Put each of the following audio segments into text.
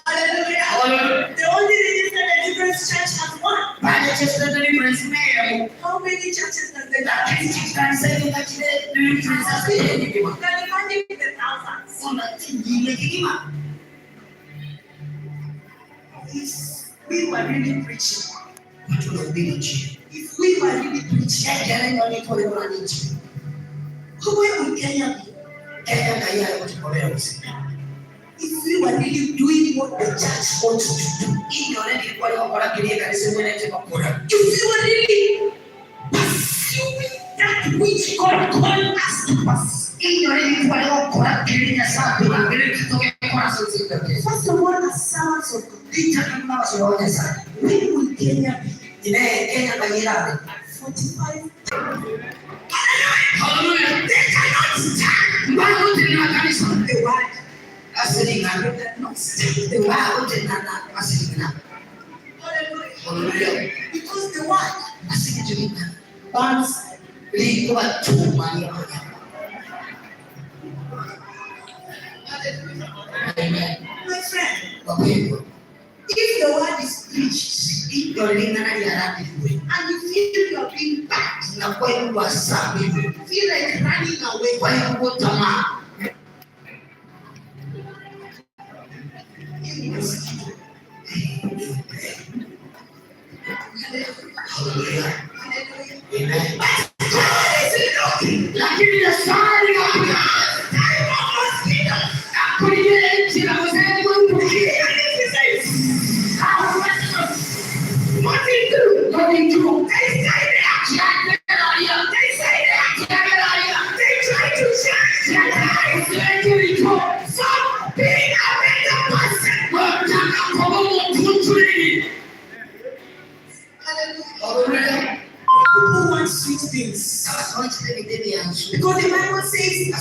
Hallelujah. The only reason that the different church has one. How many churches does the church? Can you imagine the thousands? If we were really preaching, if we were really preaching, who would Kenya be? If we were really doing what the church wants to do, if we were really pursuing that which God called us to pursue, first of all, as servants of God, when will Kenya be? 45. Hallelujah. They cannot stand the word. Hallelujah. Because the word burns too many. Amen. My friend, if the word is preached, and you feel you are being backed, you feel like running away, Hallelujah. Amen. Because the Bible says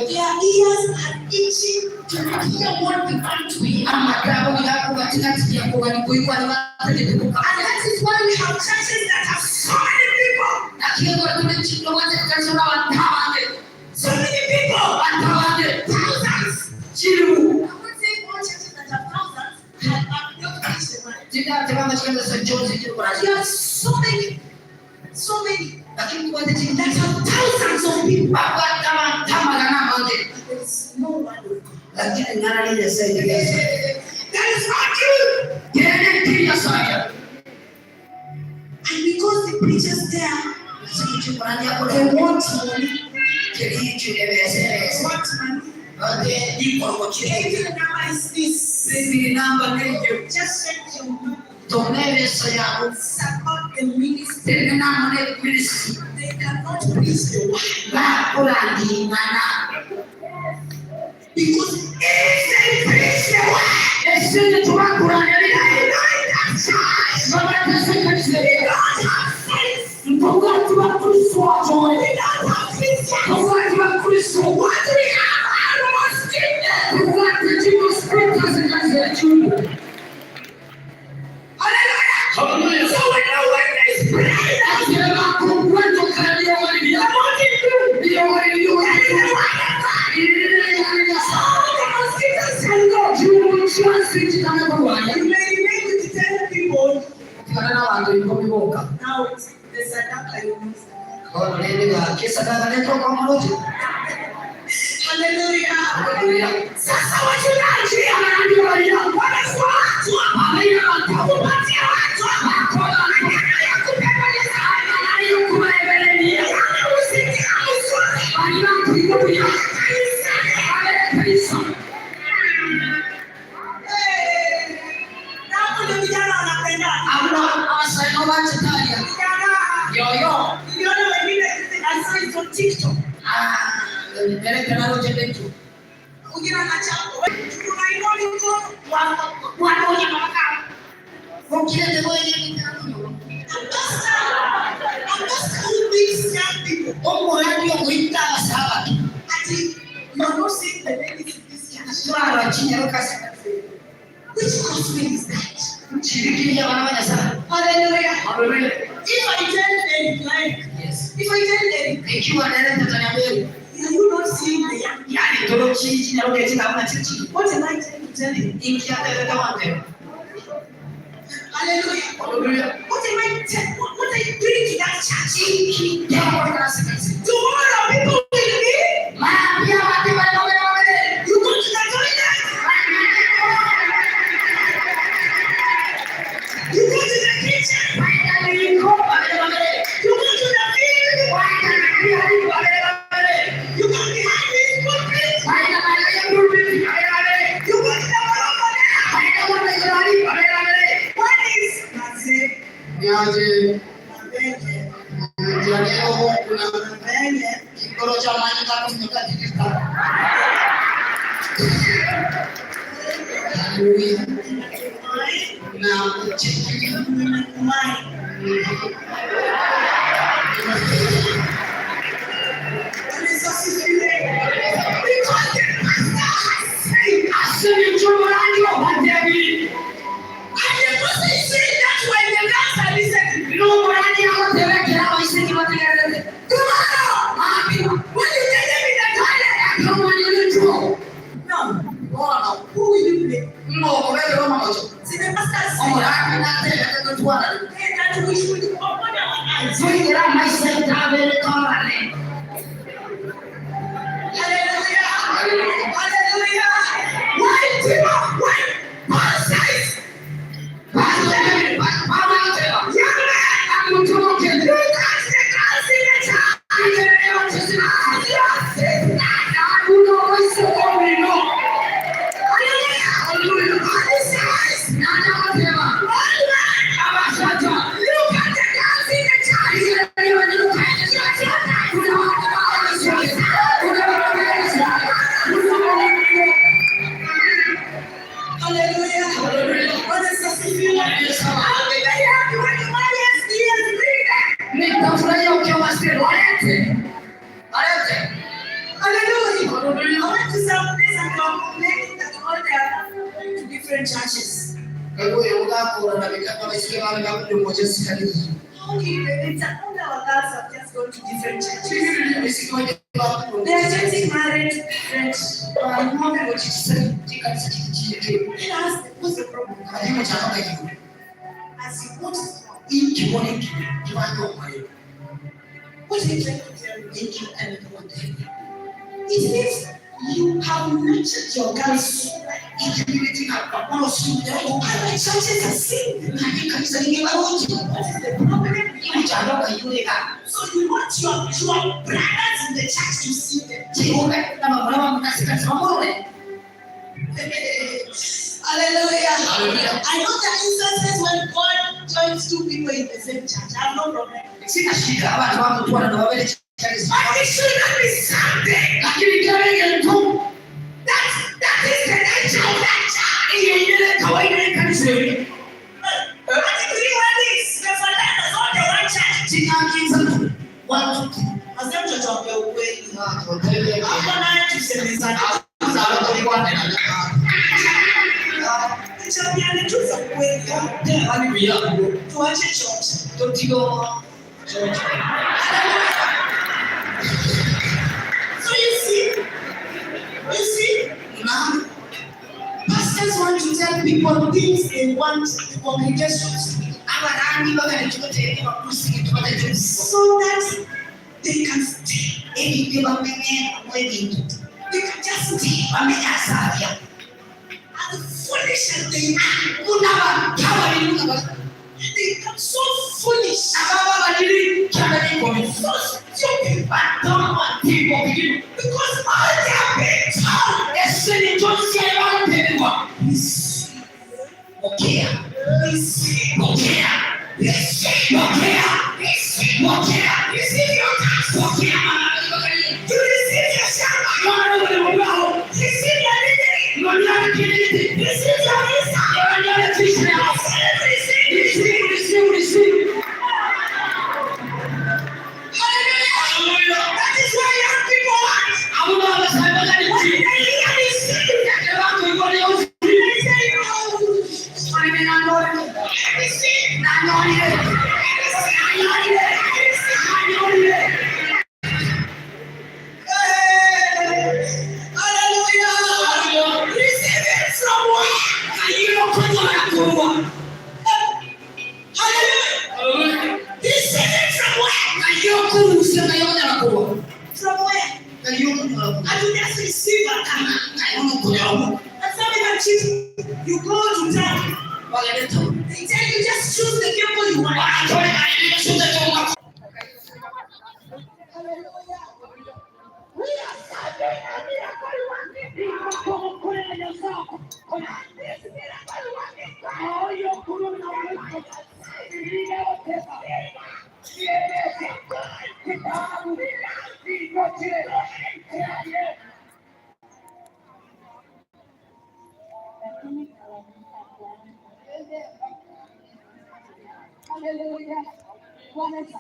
their ears are itching to hear what we want to hear. And that is why we have churches that have so many people. So many people. Thousands. I'm not saying all churches that have thousands have not reached the mind. There are so many. That have thousands of people. There is no one of God. That is not true. And because the preachers there, they want money. Every number is this. Just check your money. Support the ministry. They cannot preach the word. Because if they preach the word, they don't have faith. They don't have Christ. What do we have? Hallelujah. So when the word is prayed, you may remain with 10 people. Now it's the sadaka. Hallelujah. Sasa wachungaji anaambiwa what is what? Kupatia watu. TikTok. Which gospel is that? Hallelujah. If I tell them, like, yes. If I tell them, Are you not seeing the young? What am I trying to tell you? Hallelujah. What are you doing to that church? Tomorrow people will be. You go to the toilet. You go to the kitchen. You go to the field. You go behind this pulpit. You go to the what is churches. Just go to different churches. They are getting married to different. What's the problem? As you want what are you trying to tell me? It means you have nurtured your girls. And the churches are seeing them. What is the problem? So you want your brothers in the church to see them. Hallelujah. I know there are instances when God joins two people in the same church. I have no problem. But it should not be something. That is the nature of that church. So you see, pastors want to tell people things they want the congregation to see. So that they can stay. They can just stay. As foolish as they become so foolish. So stupid. Because all they are being told is That is why young people want. Hallelujah. He's sitting from where? From where? And you just receive a car. And some even cheap. You go to town. They tell you just choose the people you want. Hallelujah. What is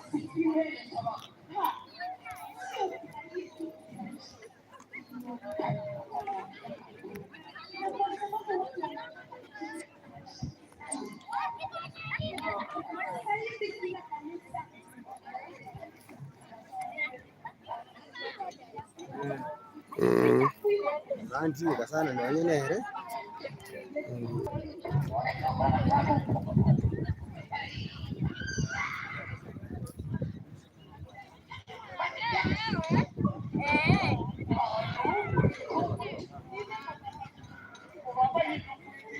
Anjika sana na wenyewe.